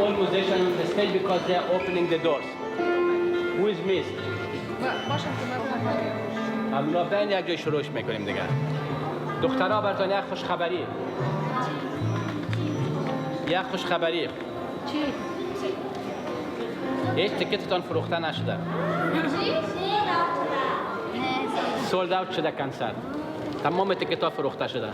all musicians on the stage because they are opening the doors. Who is missed? الله بین یک جای شروعش میکنیم دیگه. دخترها براتون یک خوش خبری. یک خوش خبری. چی؟ هیچ تیکتتان فروخته نشده. سولد اوت شده کنسرت. تمام تیکت‌ها فروخته شده.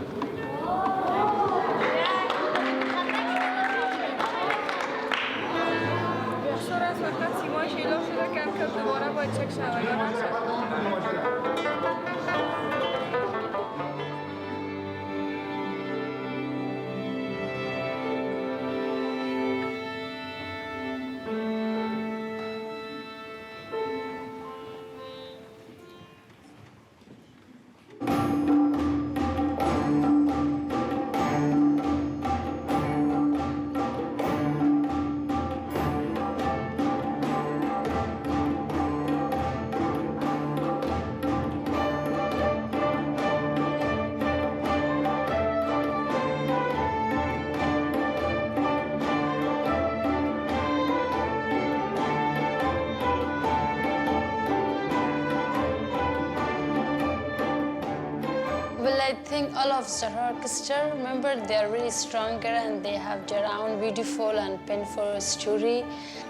Well, I think all of Zohra Orchestra, remember, they are really stronger and they have their own beautiful and painful story.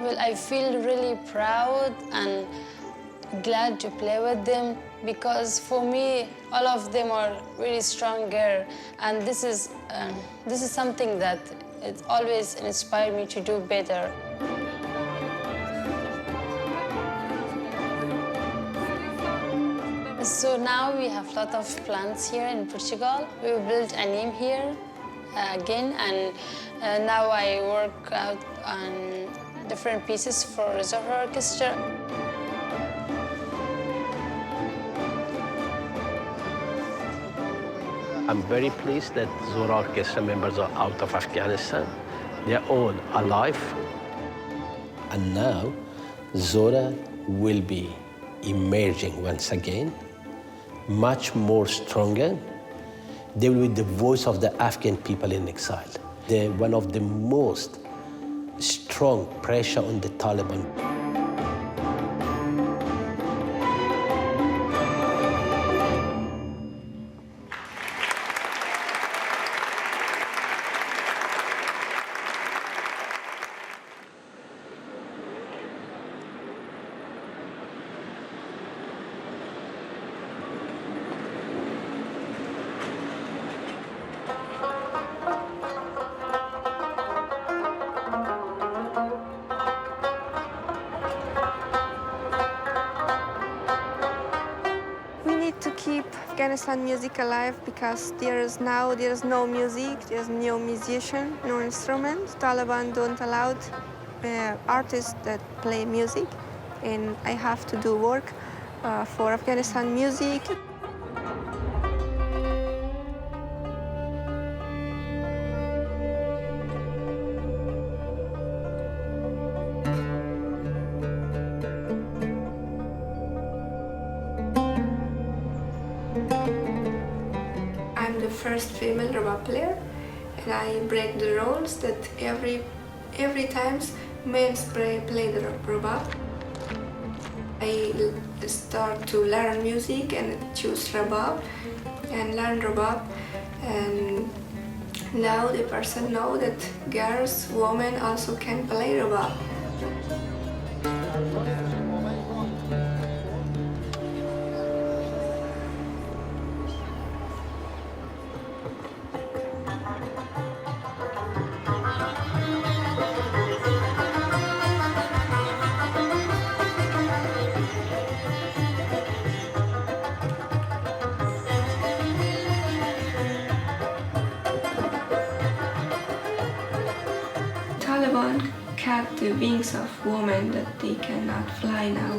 Well, I feel really proud and glad to play with them because for me, all of them are really stronger, and this is something that it always inspired me to do better. So now we have a lot of plants here in Portugal. We built a name here again, and now I work out on different pieces for Zohra Orchestra. I'm very pleased that Zohra Orchestra members are out of Afghanistan. They're all alive. And now Zohra will be emerging once again, much more stronger. They will be the voice of the Afghan people in exile. They're one of the most strong pressure on the Taliban. Keep Afghanistan music alive because there's no music, there's no musician, no instrument. Taliban don't allow artists that play music, and I have to do work for Afghanistan music. I'm the first female robot player, and I break the rules that every time men play the robot. I start to learn music and choose robot and learn robot, and now the person know that girls, women also can play robot. Taliban cut the wings of women that they cannot fly now.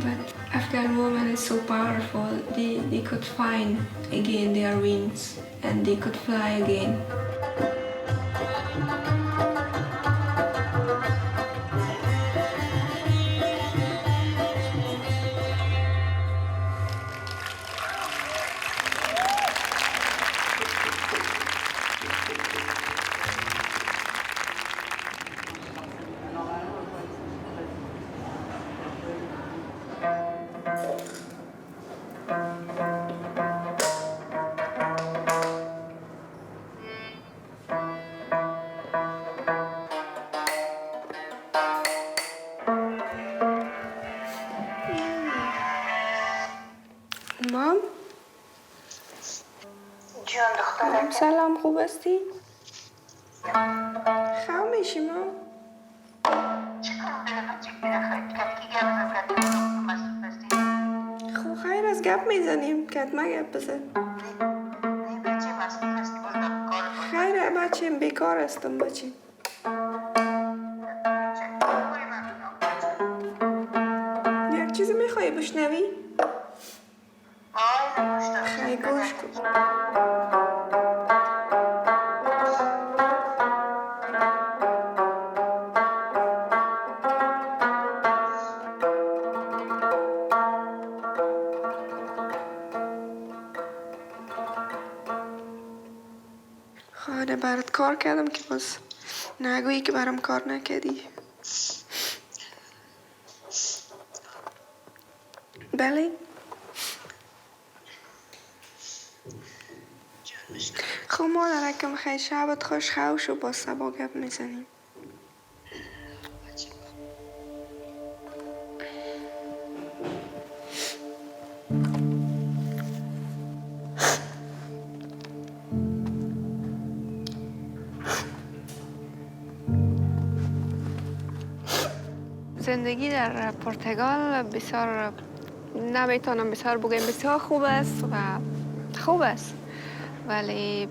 But Afghan women is so powerful, they could find again their wings and they could fly again. مام جان دخترم سلام، خوب هستی؟ خامشی مام. خب خیر از گپ میزنیم که ما گپ بزن. خیر بچه بیکار هستم بچه. یک چیزی میخوایی بشنوی؟ خیر گوش کن. خانه برات کار کردم که باز نگویی که برام کار نکردی. بله؟ خب مادرکم خیلی شبت خوش خوش و با سبا گپ میزنیم. زندگی در پرتغال بسیار نمیتونم بسیار بگم بسیار خوب است و خوب است، ولی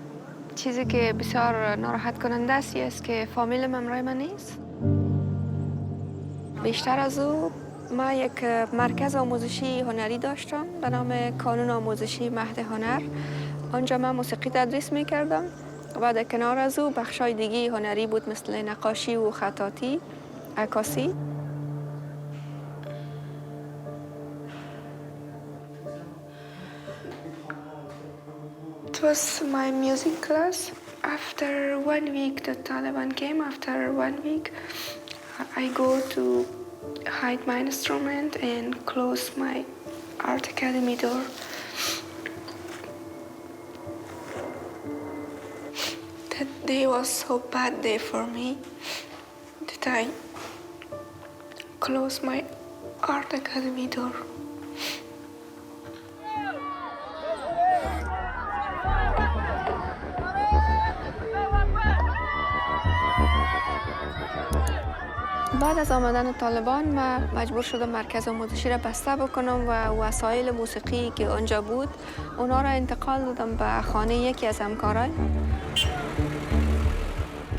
چیزی که بسیار ناراحت کننده است که فامیلم همراه من نیست. بیشتر از او ما یک مرکز آموزشی هنری داشتم به نام کانون آموزشی مهد هنر. آنجا من موسیقی تدریس میکردم و در کنار از او بخشای دیگه هنری بود مثل نقاشی و خطاطی، عکاسی. It was my music class. After 1 week, the Taliban came. After 1 week, I go to hide my instrument and close my art academy door. That day was so bad day for me that I closed my art academy door. بعد از آمدن طالبان من مجبور شدم مرکز آموزشی را بسته بکنم و وسایل موسیقی که آنجا بود اونا را انتقال دادم به خانه یکی از همکارای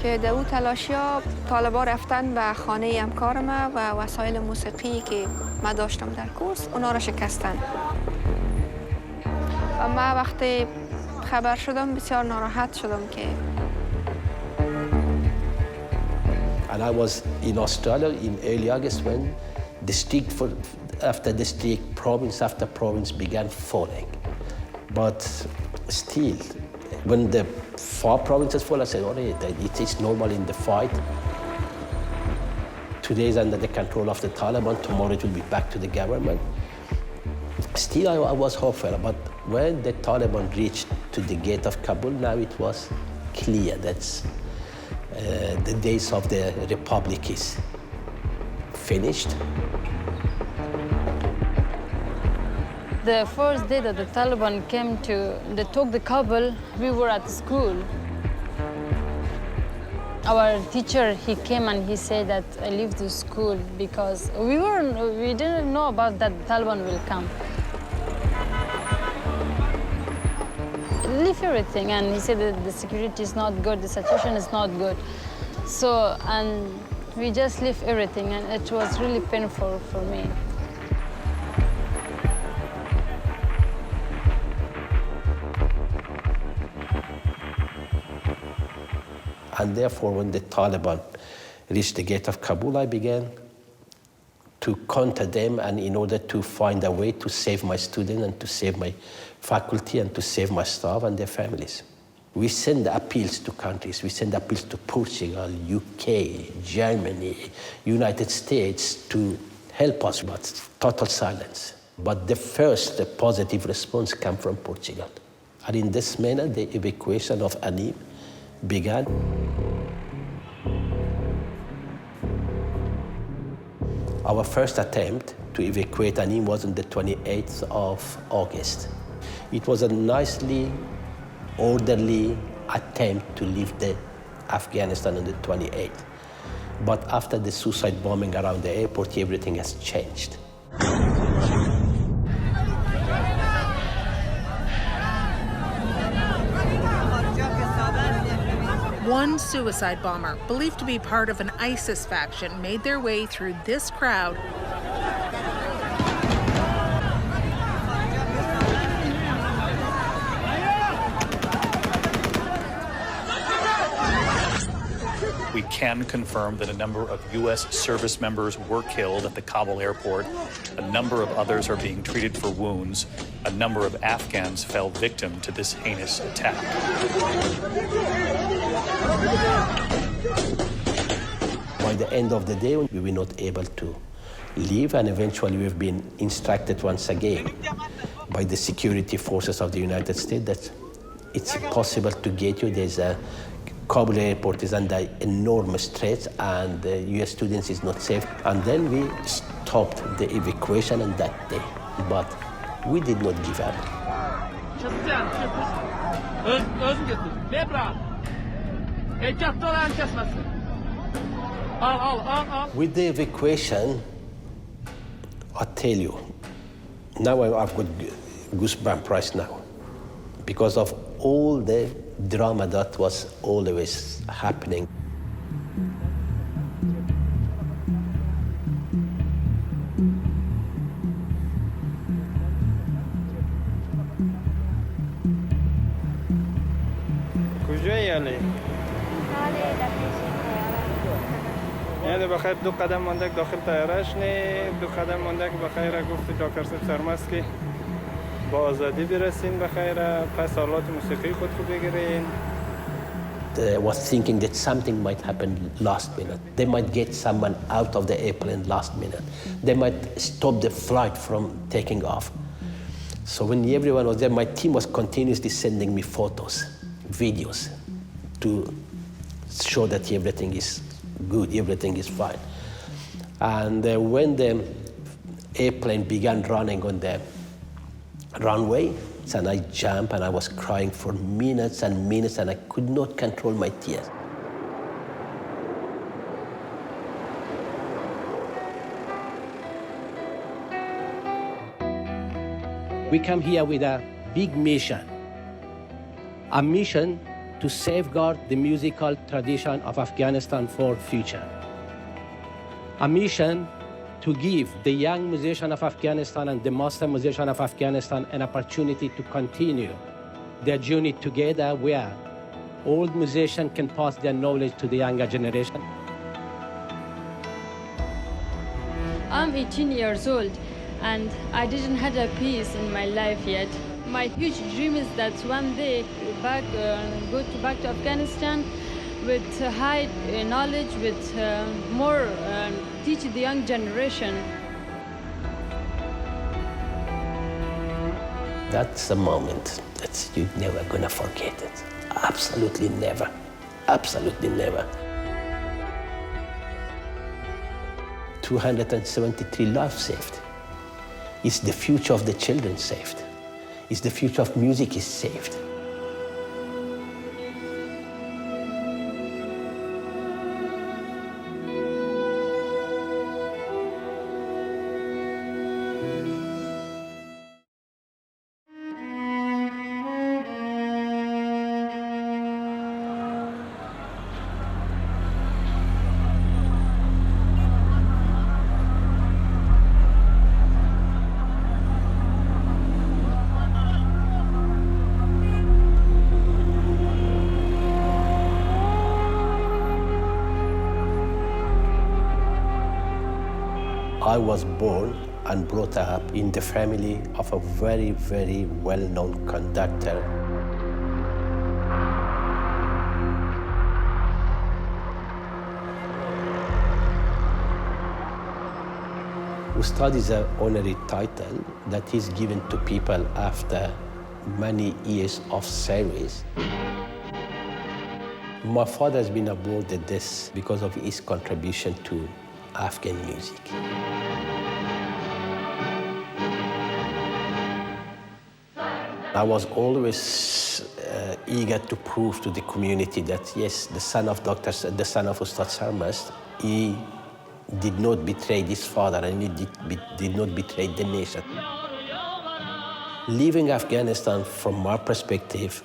که در او تلاشیا طالبا رفتن به خانه همکار ما و وسایل موسیقی که من داشتم در کورس اونا را شکستن. و من وقتی خبر شدم بسیار ناراحت شدم که And I was in Australia in early August when district after district, province after province began falling. But still, when the 4 provinces fall, I said, oh, it is normal in the fight. Today is under the control of the Taliban, tomorrow it will be back to the government. Still, I was hopeful, but when the Taliban reached to the gate of Kabul, now it was clear that the days of the republic is finished. The first day that the Taliban came they took the Kabul, we were at school. Our teacher, he came and he said that I leave the school because we didn't know about that the Taliban will come. Leave everything, and he said that the security is not good, the situation is not good. So, and we just leave everything, and it was really painful for me. And therefore, when the Taliban reached the gate of Kabul, I began to contact them, and in order to find a way to save my students and to save my faculty and to save my staff and their families. We send appeals to countries. We send appeals to Portugal, UK, Germany, United States to help us, but total silence. But the first positive response came from Portugal. And in this manner, the evacuation of Anim began. Our first attempt to evacuate, and it was on the 28th of August. It was a nicely orderly attempt to leave Afghanistan on the 28th. But after the suicide bombing around the airport, everything has changed. One suicide bomber, believed to be part of an ISIS faction, made their way through this crowd We can confirm that a number of U.S. service members were killed at the Kabul airport. A number of others are being treated for wounds. A number of Afghans fell victim to this heinous attack. By the end of the day, we were not able to leave, and eventually we've been instructed once again by the security forces of the United States that it's impossible to get you. There's a Kabul airport is under enormous threat, and the U.S. students is not safe. And then we stopped the evacuation on that day, but we did not give up. With the evacuation, I tell you, now I've got goosebumps right now because of all the drama that was always happening. کجایی علی؟ یعنی بخیر 2 قدم مانده که داخل طیاره‌اش نه 2 قدم مانده که بخیر گفت دکتر صاحب سرمست که با آزادی برسین بخیر پس آلات موسیقی خود رو بگیرین. I was thinking that something might happen last minute. They might get someone out of the airplane last minute. They might stop the flight from taking off. So when everyone was there, my team was continuously sending me photos, videos to show that everything is good, everything is fine. And when the airplane began running on the runway, and I jumped and I was crying for minutes and minutes, and I could not control my tears. We come here with a big mission, a mission to safeguard the musical tradition of Afghanistan for future, a mission to give the young musician of Afghanistan and the master musician of Afghanistan an opportunity to continue their journey together, where old musicians can pass their knowledge to the younger generation. I'm 18 years old and I didn't have a peace in my life yet. My huge dream is that one day go back to Afghanistan with high knowledge, with more teach the young generation. That's a moment that you're never gonna forget it. Absolutely never. Absolutely never. 273 lives saved. It's the future of the children saved. It's the future of music is saved. I was born and brought up in the family of a very, very well-known conductor. Ustad is an honorary title that is given to people after many years of service. My father has been awarded this because of his contribution to Afghan music. I was always eager to prove to the community that yes, the son of Ustad Sarmast, he did not betray his father and he did not betray the nation. Leaving Afghanistan, from my perspective,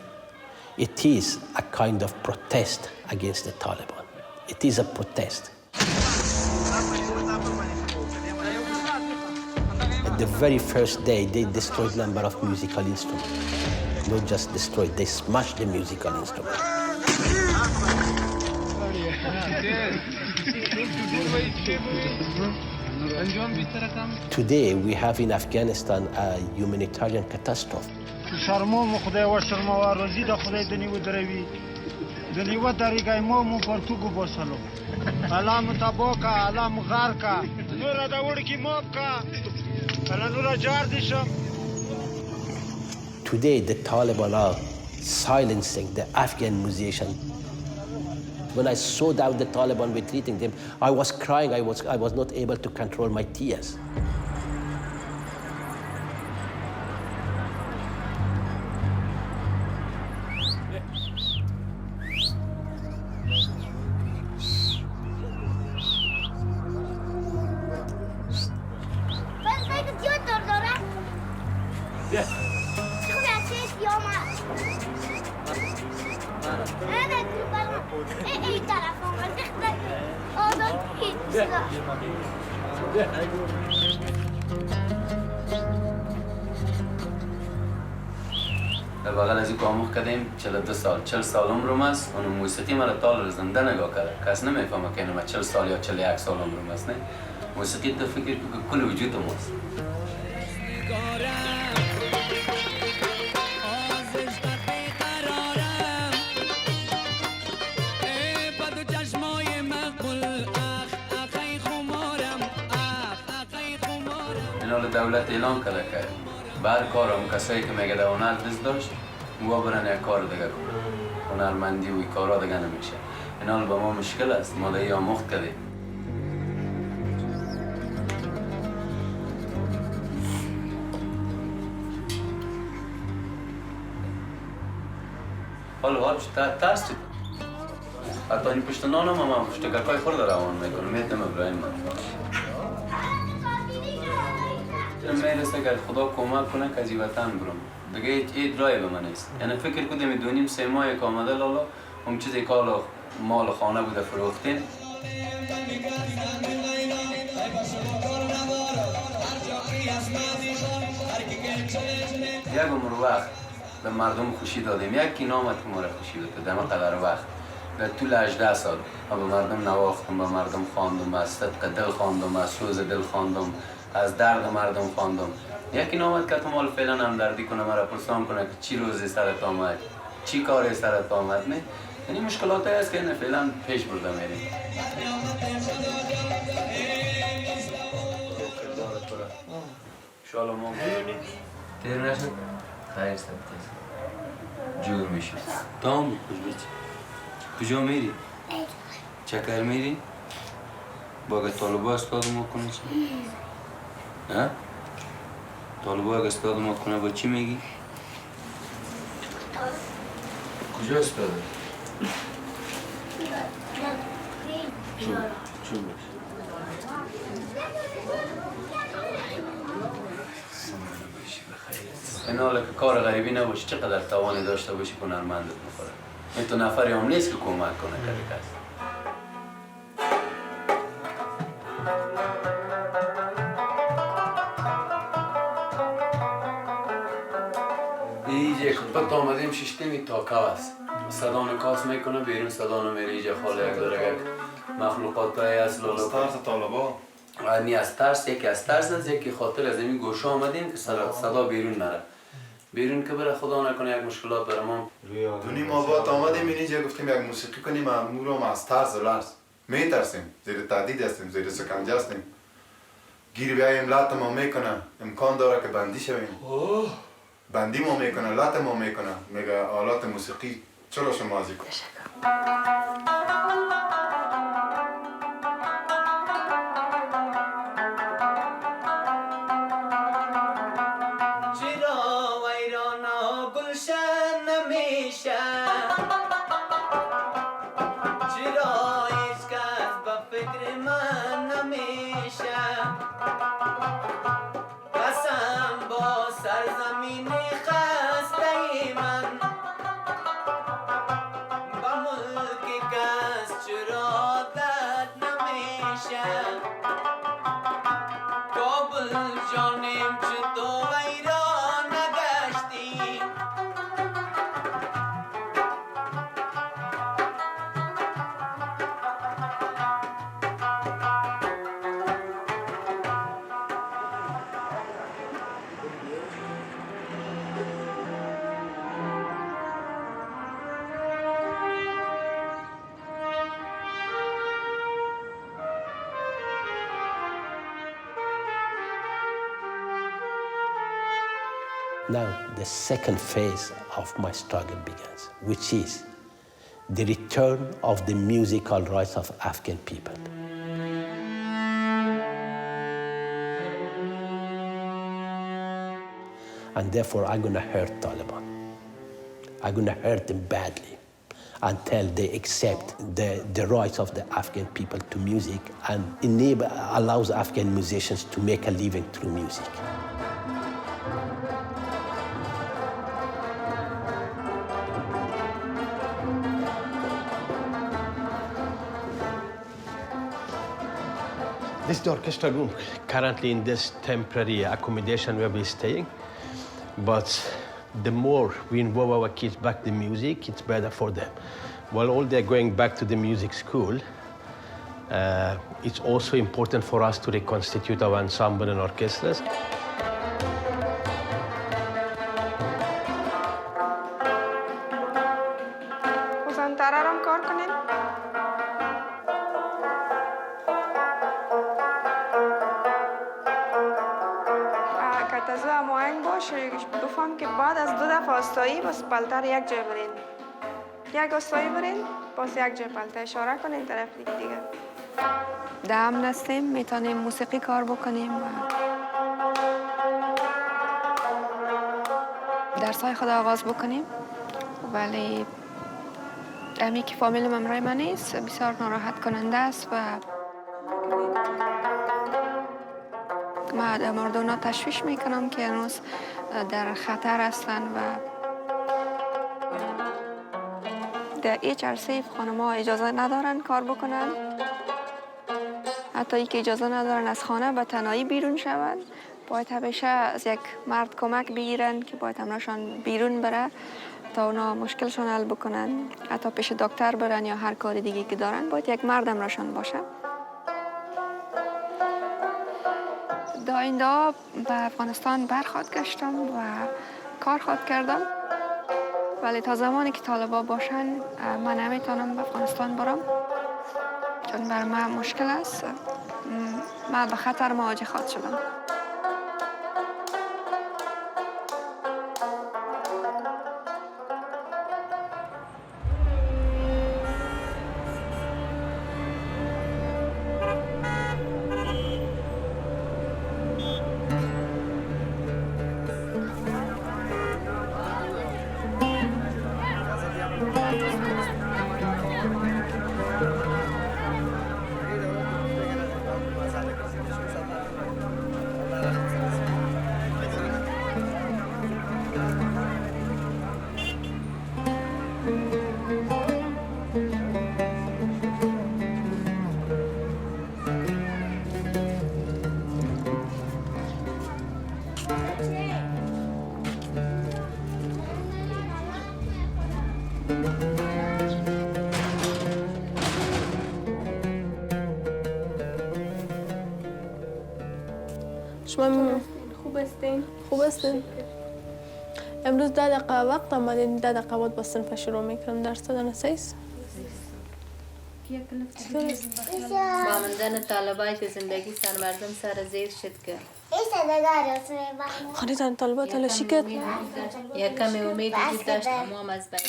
it is a kind of protest against the Taliban. It is a protest. The very first day, they destroyed a number of musical instruments. Not just destroyed, they smashed the musical instruments. Today, we have in Afghanistan a humanitarian catastrophe. Today, the Taliban are silencing the Afghan musicians. When I saw how the Taliban were treating them, I was crying. I was not able to control my tears. در بغل از این کاموخ کردیم 42 سال 40 سال عمرم است اون موسیقی مرا تا زنده نگاه کرده کس نمیفهمه که من 40 سال یا 41 سال عمرم است نه موسیقی تو فکر که کل وجودم است این دولت اعلان کرده که بر کارم کسایی که میگه هنر دست داشت و برن یک کار دیگه کنن هنرمندی و این کارا دیگه نمیشه این حال به ما مشکل است ما دیگه آموخت کردیم حالا ترس حتی این پشت نانم هم پشت ککای خورده روان میکنم میتونم ابراهیم من میرسه که خدا کمک کنه که از این وطن برم دیگه هیچ رای به من نیست یعنی فکر کردیم 2.5-3 ماه که آمده لالا اون چیزی که حالا مال خانه بوده فروختیم یک عمر وقت به مردم خوشی دادیم یک نامت که ما را خوشی داد دم قدر وقت در طول 18 سال به مردم نواختم به مردم خواندم از صدق دل خواندم از سوز دل خواندم از درد مردم خواندم یکی نامد که تو مال فعلا همدردی کنه مرا پرسان کنه که چی روزی سرت آمد چی کاری سرت آمد نه یعنی مشکلات هست که فعلا پیش برده میریم شالا ما تیر نشد خیر سبتیز جور میشه تا هم خوش بچه کجا میری؟ چکر میری؟ باقی طالبا استاد ما کنه چی؟ ها؟ طالبا اگه استاد ما کنه با چی میگی؟ کجا استاده؟ چون باشه این حالا که کار غریبی نباشه چقدر توانی داشته باشی که هنرمندت بخوره این تو نفری هم نیست که کمک کنه که کسی اینجا که پت آمدیم ششتمی تاکه است صدا نکاس میکنه بیرون صدا نمیره اینجا خاله یک داره یک مخلوقات های از لالا از ترس طالبا نی از ترس یکی از ترس است یکی خاطر از این گوشه آمدیم که صدا بیرون نره بیرون که بره خدا نکنه یک مشکلات برای ما دونیم آباد آمدیم اینجا گفتیم یک موسیقی کنیم امورم از ترس و لرز میترسیم زیر تهدید هستیم زیر سکنجه هستیم گیر بیاییم لط ما میکنه امکان داره که بندی شویم بندی ما میکنه لط ما میکنه میگه آلات موسیقی چرا شما ازی کن سرزمین خسته من با ملک کس چرا عادت نمیشه کابل جانم چطور ویران نگشتی Now, the second phase of my struggle begins, which is the return of the musical rights of Afghan people. And therefore, I'm going to hurt Taliban. I'm going to hurt them badly until they accept the rights of the Afghan people to music and allows Afghan musicians to make a living through music. This is the orchestra room, currently in this temporary accommodation where we're staying. But the more we involve our kids back in music, it's better for them. While all they're going back to the music school, it's also important for us to reconstitute our ensemble and orchestras. بفهم که بعد از 2 دفعه آستایی باز پلتر یک جای برین یک آستایی برین باز یک جای پلتر اشاره کنین طرف دیگه در امن هستیم میتونیم موسیقی کار بکنیم و درسای خود آغاز بکنیم ولی امی که فامیل ممرای من نیست بسیار ناراحت کننده است و ما مردم تشویش میکنم که هنوز در خطر هستن و در هیچ عرصه خانم‌ها اجازه ندارن کار بکنن حتی ای که اجازه ندارن از خانه به تنهایی بیرون شوند باید همیشه از یک مرد کمک بگیرن که باید همراهشان بیرون بره تا اونا مشکلشون حل بکنن حتی پیش دکتر برن یا هر کار دیگه که دارن باید یک مرد همراهشان باشه آینده به افغانستان برخواد گشتم و کار خواد کردم ولی تا زمانی که طالبان باشن من نمیتونم به افغانستان برم چون بر من مشکل است من به خطر مواجه خواهد شدم شما خوب هستین؟ امروز 10 دقیقه وقت آمدین 10 دقیقه بعد با صنف شروع میکنم درس دادن سیس با مندن طالبای که زندگی سرمردم سر زیر شد که خریدن طالبات تلاشی کرد یک کمی امید وجود داشت تمام از بین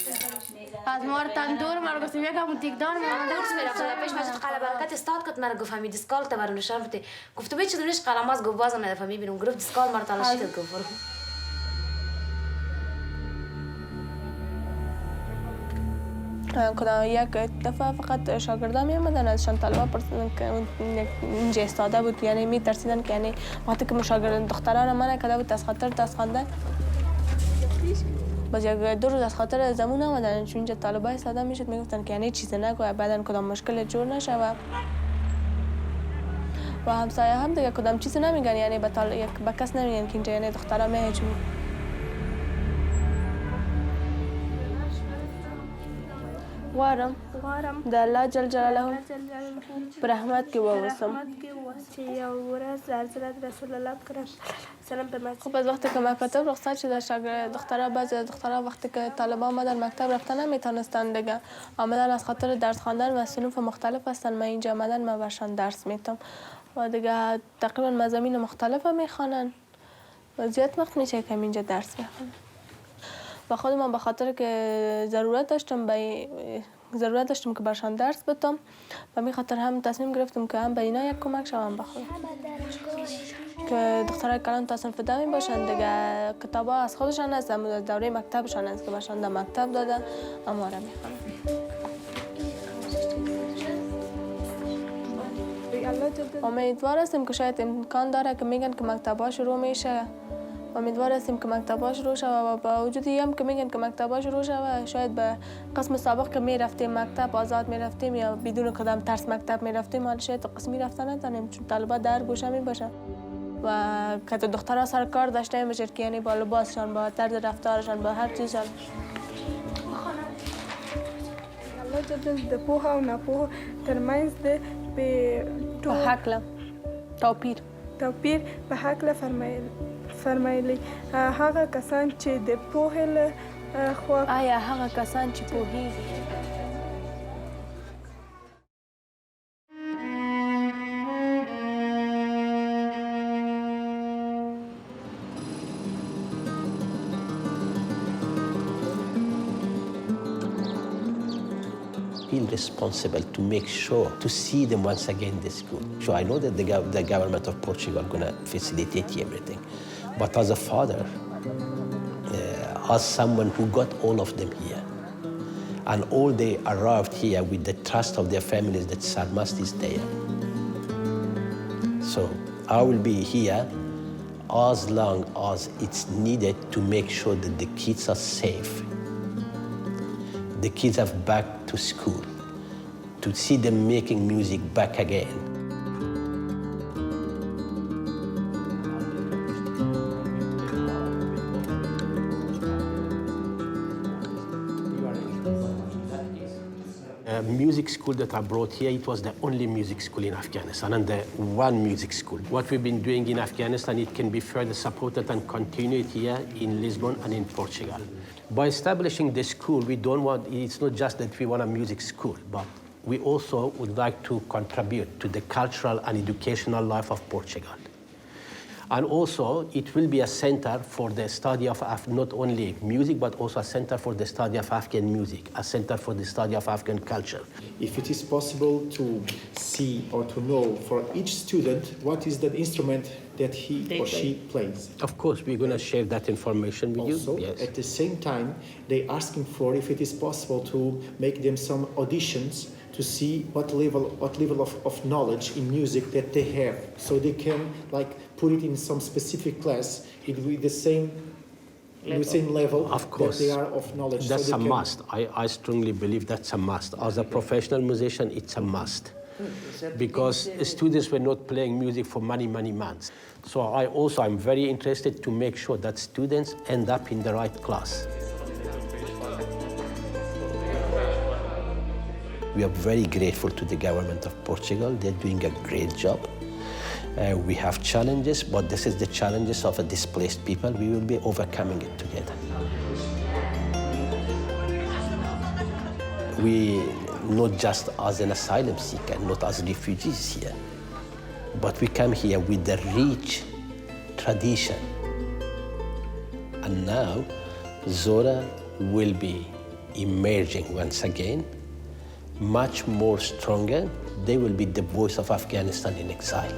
از ما رو تندور مرا گفتیم یکم تیکدار درس میرفت پیش مسجد قلعه برکت استاد کت مرا گفت همین دیسکال تبر نشان بده گفت به چه دونش قلم از گفت بازم ندفهم میبینم گفت دیسکال مرا تلاشی کرد گفت کدام یک دفعه فقط شاگردان می آمدن ازشان طلبا پرسیدن که اینجا استاده بود، یعنی می ترسیدن که یعنی وقتی که شاگرد دختران منع کرده بود از خاطر دست خواندن، باز یک دو روز از خاطر زمون آمدن چون اینجا طالبا استاده میشد میگفتن که یعنی چیز نگو بعدن کدام مشکل جور نشه و همسایه هم دیگه کدام چیزی نمیگن، یعنی به کس نمیگن که اینجا یعنی دخترها میهجمون. غواړم د الله جل جلاله په رحمت کې ووسم چې یو ورځ حضرت رسول الله سلام فرمود. خب از وقتی که مکاتب رخصت شده دخترها بعضی از دخترها وقتی که طالبان آمدن مکتب رفتن نمیتونستن دیگه، آمدن از خاطر درس خواندن و صنوف مختلف هستن. من اینجا آمدن من برشان درس میتم و دیگه تقریبا مضامین مختلف میخوانن و زیاد وقت میشه که اینجا درس میخوانن. و خود من به خاطر که ضرورت داشتم که برشان درس بدم و می خاطر هم تصمیم گرفتم که هم به اینا یک کمک شوم به خودم که دخترای کلان تا صنف دمی باشن دیگه. کتابا از خودشان هست، از دوره مکتبشان هست که برشان در مکتب دادن، اما را میخوانم. امیدوار هستیم که شاید امکان داره که میگن که مکتبا شروع میشه، امیدوار هستیم که مکتبا شروع شود و با وجودی هم که میگن که مکتبا شروع شود شاید به قسم سابق که میرفتیم مکتب آزاد میرفتیم یا بدون کدام ترس مکتب میرفتیم، حالا شاید قسمی رفتن نتونیم چون طلبا در گوشه میباشن و که دخترها سر کار داشته میشه که یعنی با لباسشان با طرز رفتارشان با هر چیزشان. الله جل د پوهه او ناپوهه ترمنځ به هکله توپیر په هکله فرمایلی هغه کسان چې د پوهې له خوا آیا هغه کسان چې پوهیږي feel responsible to make sure to see them once again in the school. So I know that the government of Portugal is going to facilitate everything. But as a father, as someone who got all of them here, and all they arrived here with the trust of their families that Sarmast is there. So I will be here as long as it's needed to make sure that the kids are safe. The kids are back to school, to see them making music back again. Music school that I brought here, it was the only music school in Afghanistan and the one music school. What we've been doing in Afghanistan, it can be further supported and continued here in Lisbon and in Portugal. By establishing this school, it's not just that we want a music school, but we also would like to contribute to the cultural and educational life of Portugal. And also, it will be a center for the study of not only music, but also a center for the study of Afghan music, a center for the study of Afghan culture. If it is possible to see or to know for each student what is the instrument that he or she plays. Of course, we're going to share that information with you. Also, yes. At the same time, they're asking for if it is possible to make them some auditions to see what level of knowledge in music that they have, so they can put it in some specific class. It will be the same level of course, that they are of knowledge. That's so a must. I strongly believe that's a must. As a professional musician, it's a must. Because students were not playing music for many months. So I'm very interested to make sure that students end up in the right class. We are very grateful to the government of Portugal. They're doing a great job. We have challenges, but this is the challenges of a displaced people. We will be overcoming it together. We, not just as an asylum seeker, not as refugees here, but we come here with the rich tradition. And now, Zohra will be emerging once again, much more stronger. They will be the voice of Afghanistan in exile.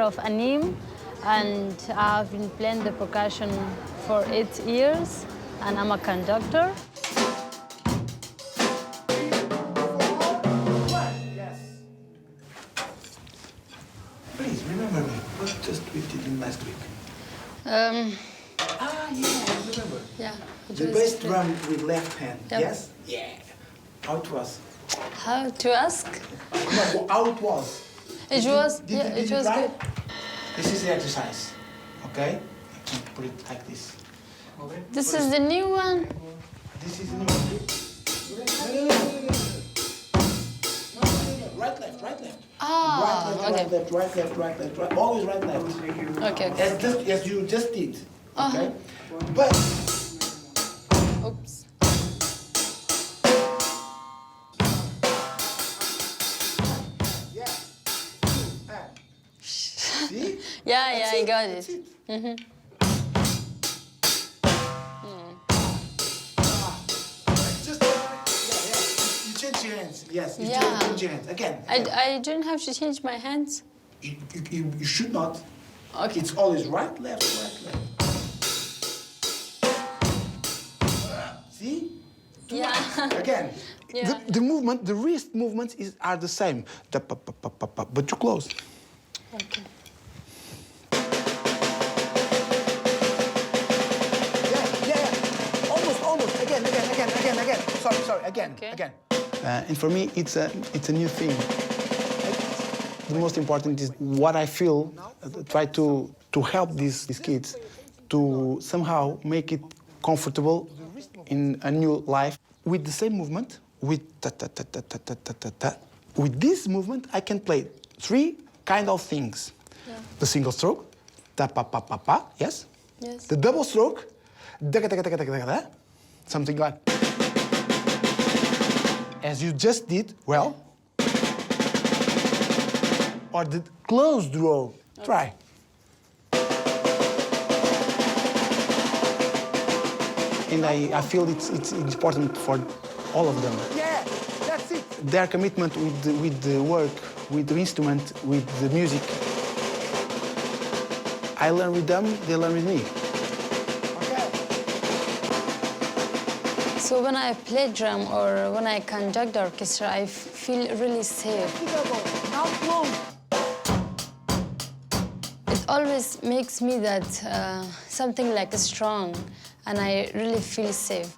of Anim, and I've been playing the percussion for 8 years, and I'm a conductor. Please remember me. What just we did in last week? Um, Ah, yeah, I remember. yeah. The bass drum with left hand. Yep. Yes. Yeah. How it was? How to ask? No, how it was. It was, yeah, it was try? good. This is the exercise. Okay. I can put it like this. Okay. This is the new one. This is the new one. Right, left, right, left. Ah, right, left, okay. right, left, right, left, right, left, right. Always right, left. Okay, okay. As you just did. Uh-huh. Okay. But. Oops. See? Yeah, I got it. Mm-hmm. Just you change your hands. Yes, you Yeah. change your hands again. I don't have to change my hands. You should not. Okay. It's always right, left, right, left. See? Yeah. Again. Yeah. The movement, the wrist movements are the same. But too close. Okay. Yeah. Almost. Again. Sorry. Again. And for me, it's a new thing. The most important is what I feel. Try to help these kids to somehow make it comfortable in a new life with the same movement. With With this movement, I can play 3 kind of things. Yeah. The single stroke, ta pa pa pa pa, yes. Yes. The double stroke, something like. As you just did, well. Or the closed row. Try. And I feel it's important for all of them. Yeah, that's it. Their commitment with the work, with the instrument, with the music. I learn with them, they learn with me. So when I play drum or when I conduct the orchestra, I feel really safe. It always makes me that something like strong, and I really feel safe.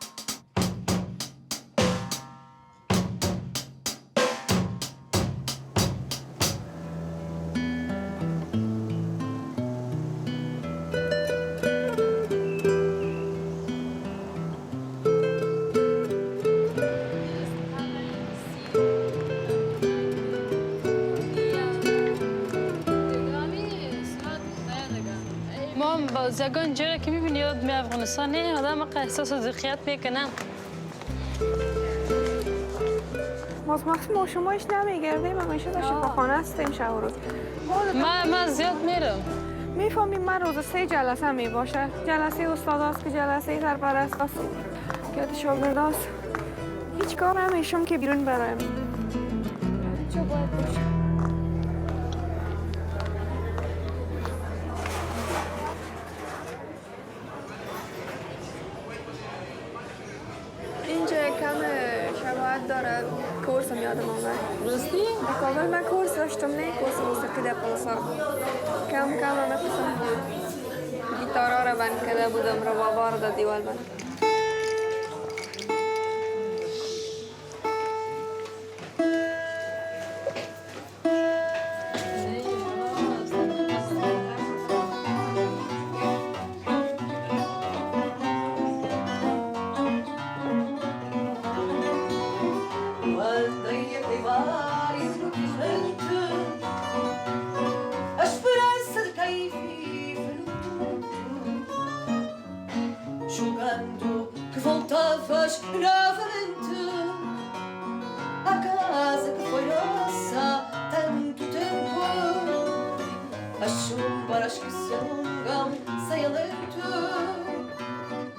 مام بازگان جایی که میبینی یاد افغانستانه آدم احساس ذخیرت میکنم. وقتی ما شمایش نمیگردیم همیشه داشتیم با خانه هستیم شب و روز. من زیاد میرم. میفهمیم من روز 3 جلسه میباشه. جلسه استاد است که جلسه سرپرست است که شاگرد است. هیچ کار نمیشم که بیرون برم. چه باید باشه؟ اینجا کم شباهت داره کورس هم یادم آمد. راستی؟ در کابل من کورس داشتم نه کورس موسیقی در پلسار. کم هم مثلا گیتارا را بند کرده بودم ربابا را در دیوال بند. Julgando que voltavas novamente à casa que foi nossa tanto tempo. As chumbas que se alongam sem alento.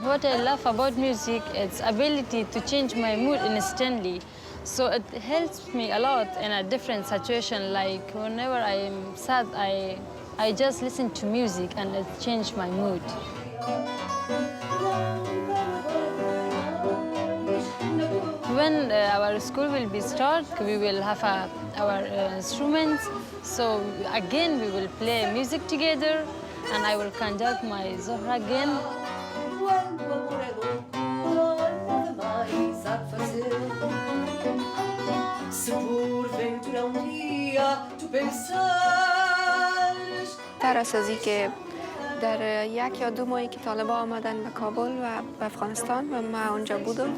What I love about music is ability to change my mood instantly. So it helps me a lot in a different situation. Like whenever I am sad, I I just listen to music and it changed my mood. When our school will be start, we will have our instruments. So again, we will play music together, and I will conduct my Zohra again. تر از که در یک یا دو ماهی که طالبان آمدن به کابل و به افغانستان و ما اونجا بودم،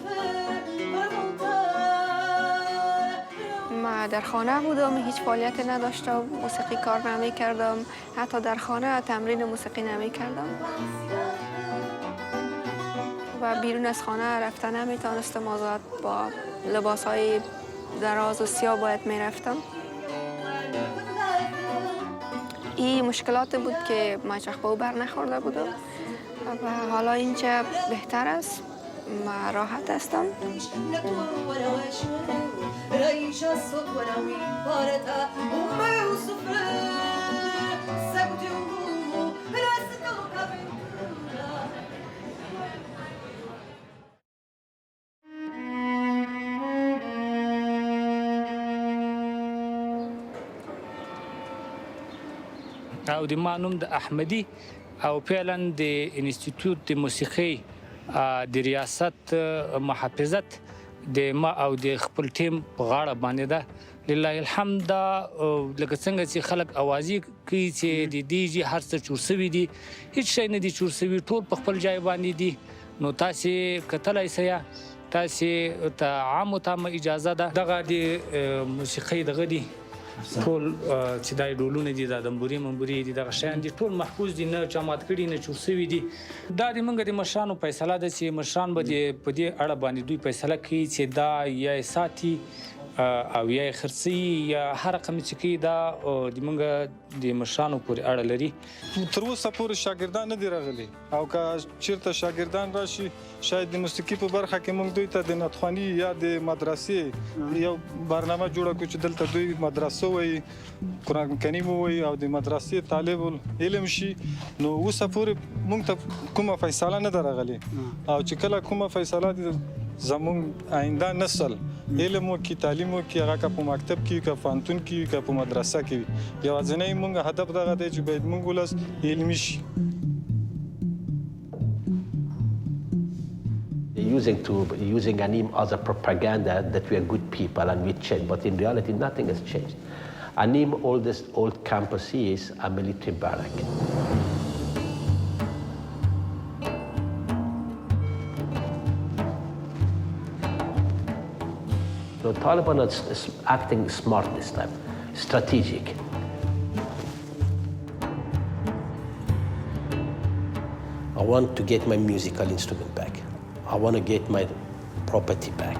ما در خانه بودم، هیچ فعالیتی نداشتم، موسیقی کار نمی کردم، حتی در خانه تمرین موسیقی نمی کردم و بیرون از خانه رفتن نمی توانستم، آزاد با لباس های دراز و سیاه باید می رفتم. این مشکلات بود که ما چخ به او بر نخورده بودم و حالا اینجا بهتر است، ما راحت هستم. او د ما نوم د احمدي او فعلا د انسټیټیوټ د موسیقي د ریاست محافظت د ما او د خپل ټیم په غاړه باندې ده. لله الحمد لکه څنګه چې خلک اوازې کوي چې د دې هر څه چور سوي دي، هیڅ شی نه دي چور سوي، ټول په خپل ځای باندې دي. نو تاسې کتلی سئ، تاسې ته عامو ته اجازه ده دغه د موسیقۍ دغه دي ټول چې دا ډولونه دي، دا دمبوري منبوري دي، دغه شیان دي ټول محفوظ دي، نه جماعت کړي نه چور سوي دي. دا د موږ د مشرانو فیصله ده چې مشران به په دې اړه باندې دوی فیصله کوي چې دا یا یې ساتي او یا یې خرڅوي یا هر رقم چې کوي، دا د موږ د مشرانو پورې اړه لري. تر اوسه پورې شاګردان نه دي راغلي، او که چېرته شاګردان راشي شاید د موسیقي په برخه کې موږ دوی ته د نتخواني یا د مدرسې یو برنامه جوړه کړو چې دلته دوی مدرسه وایي، قرآن کریم وایي او د مدرسې طالب علم شي. نو اوسه پورې موږ ته کومه فیصله نه ده راغلې، او چې کله کومه فیصله زموږ آینده نسل علم وکړي، تعلیم وکړي، هغه که په مکتب کې وي، که پوهنتون کې وي، که په مدرسه کې وي، یوازینی موږ هدف دغه دی چې باید موږ ولس علمي شي. Using ANIM as a propaganda that we are good people and we change, but in reality nothing has changed. ANIM, old campus is a military barrack. The Taliban is acting smart this time, strategic. I want to get my musical instrument back. I want to get my property back.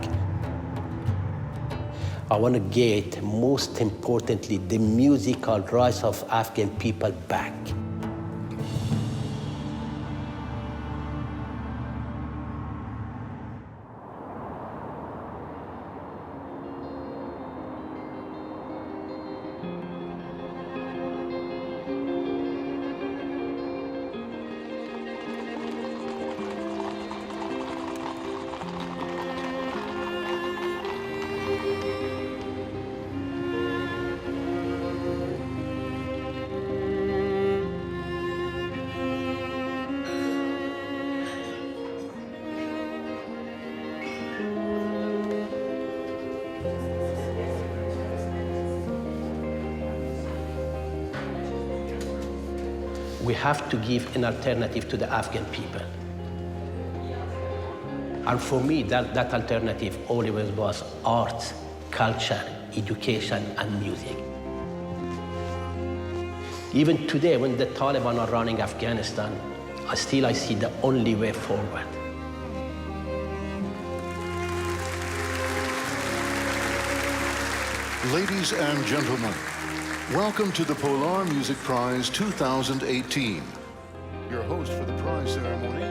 I want to get, most importantly, the musical rights of Afghan people back. We have to give an alternative to the Afghan people. And for me, that alternative always was arts, culture, education, and music. Even today, when the Taliban are running Afghanistan, I see the only way forward. Ladies and gentlemen, welcome to the Polar Music Prize 2018. Your host for the prize ceremony,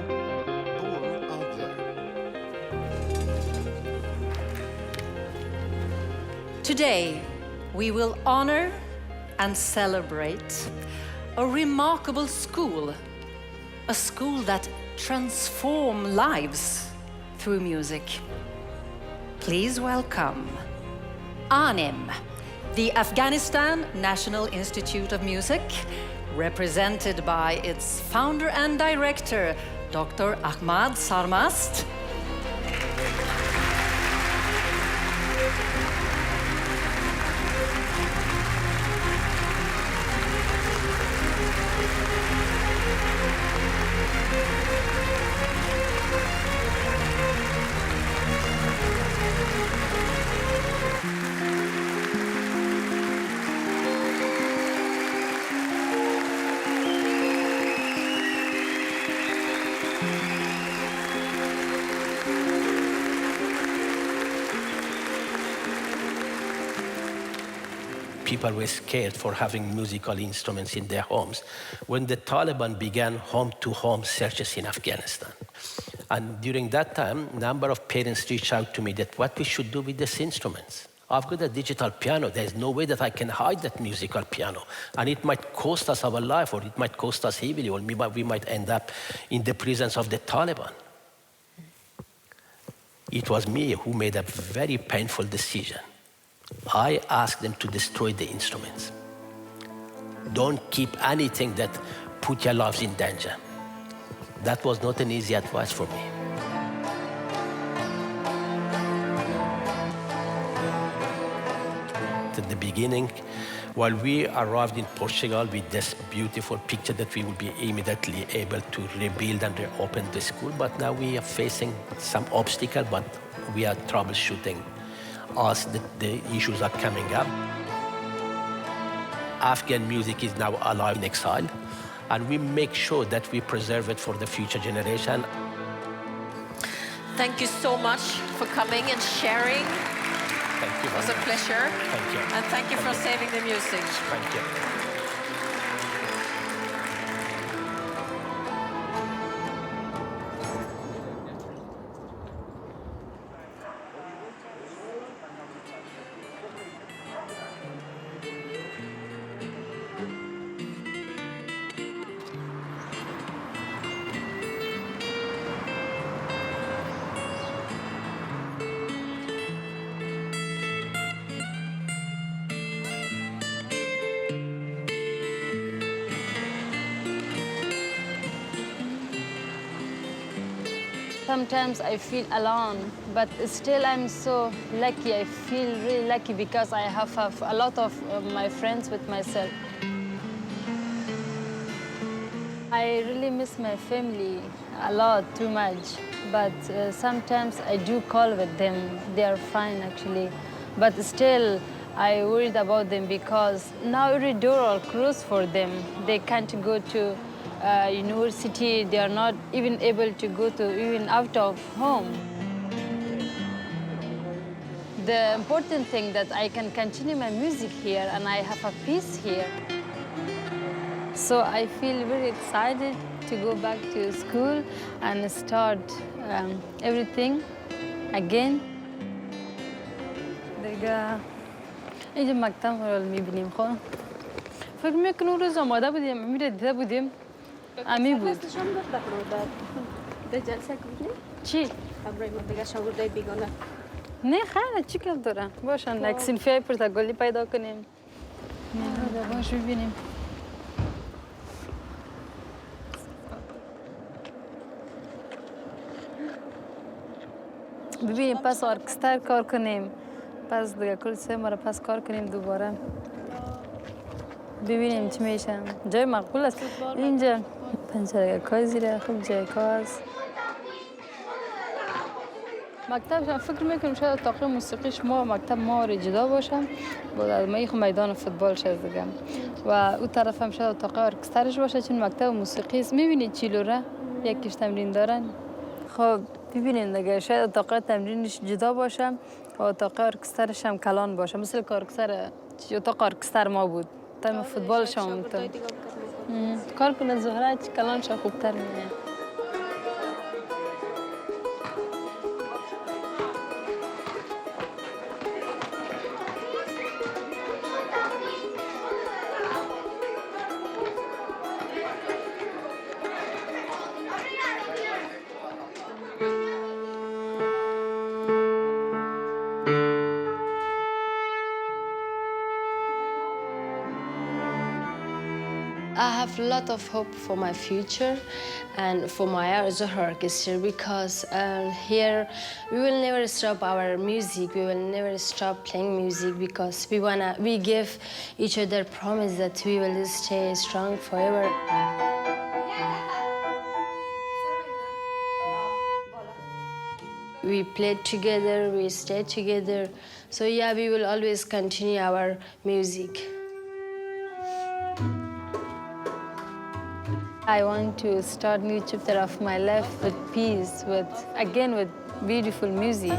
Today, we will honor and celebrate a remarkable school, a school that transforms lives through music. Please welcome ANIM, the Afghanistan National Institute of Music, represented by its founder and director, Dr. Ahmad Sarmast. People were scared for having musical instruments in their homes when the Taliban began home-to-home searches in Afghanistan. And during that time, a number of parents reached out to me that what we should do with these instruments. I've got a digital piano. There's no way that I can hide that musical piano. And it might cost us our life, or it might cost us heavily, or we might end up in the presence of the Taliban. It was me who made a very painful decision. I asked them to destroy the instruments. Don't keep anything that put your lives in danger. That was not an easy advice for me. At the beginning, while we arrived in Portugal with this beautiful picture that we will be immediately able to rebuild and reopen the school, but now we are facing some obstacle, but we are troubleshooting as the issues are coming up. Afghan music is now alive in exile, and we make sure that we preserve it for the future generation. Thank you so much for coming and sharing. Thank you. It was a pleasure. Thank you. And thank you for saving the music. Thank you. Sometimes I feel alone, but still I'm so lucky. I feel really lucky because I have a lot of my friends with myself. I really miss my family a lot, too much. But sometimes I do call with them. They are fine, actually. But still, I worried about them because now every door are closed for them. They can't go to university. They are not even able to go to even out of home. The important thing that I can continue my music here and I have a peace here. So I feel very excited to go back to school and start everything again. اینجا مکتب رو میبینیم خب فکر میکنم اون روز آماده بودیم میره دیده بودیم امی بود در جلسه کنیم چی؟ برای ما دیگه شاگردای بیگانه نه خیلی چی کار دارم باشن یک سینفی پرتگالی پیدا کنیم نه باش ببینیم ببینیم پس ارکستر کار کنیم پس دیگه کل 3 ماه پس کار کنیم دوباره ببینیم چی میشه جای مقبول است اینجا پنجره کار زیره خوب جای کار است مکتب فکر میکنم شاید اتاق موسیقیش ما مکتب ما رو جدا باشه با میدان فوتبال شد دیگه و اون طرف هم شاید اتاق ارکسترش باشه چون مکتب موسیقی است میبینید چیلوره یکیش تمرین دارن خب ببینید دیگه شاید اتاق تمرینش جدا باشه و اتاق ارکسترش هم کلان باشه مثل اتاق ارکستر ما بود تایم فوتبالش هم کار کنه زهره کلانش خوبتر میاد have a lot of hope for my future and for my Zohra Orchestra because here we will never stop our music. We will never stop playing music because we give each other promise that we will stay strong forever. We played together, we stayed together. So yeah, we will always continue our music. I want to start new chapter of my life with peace, with beautiful music.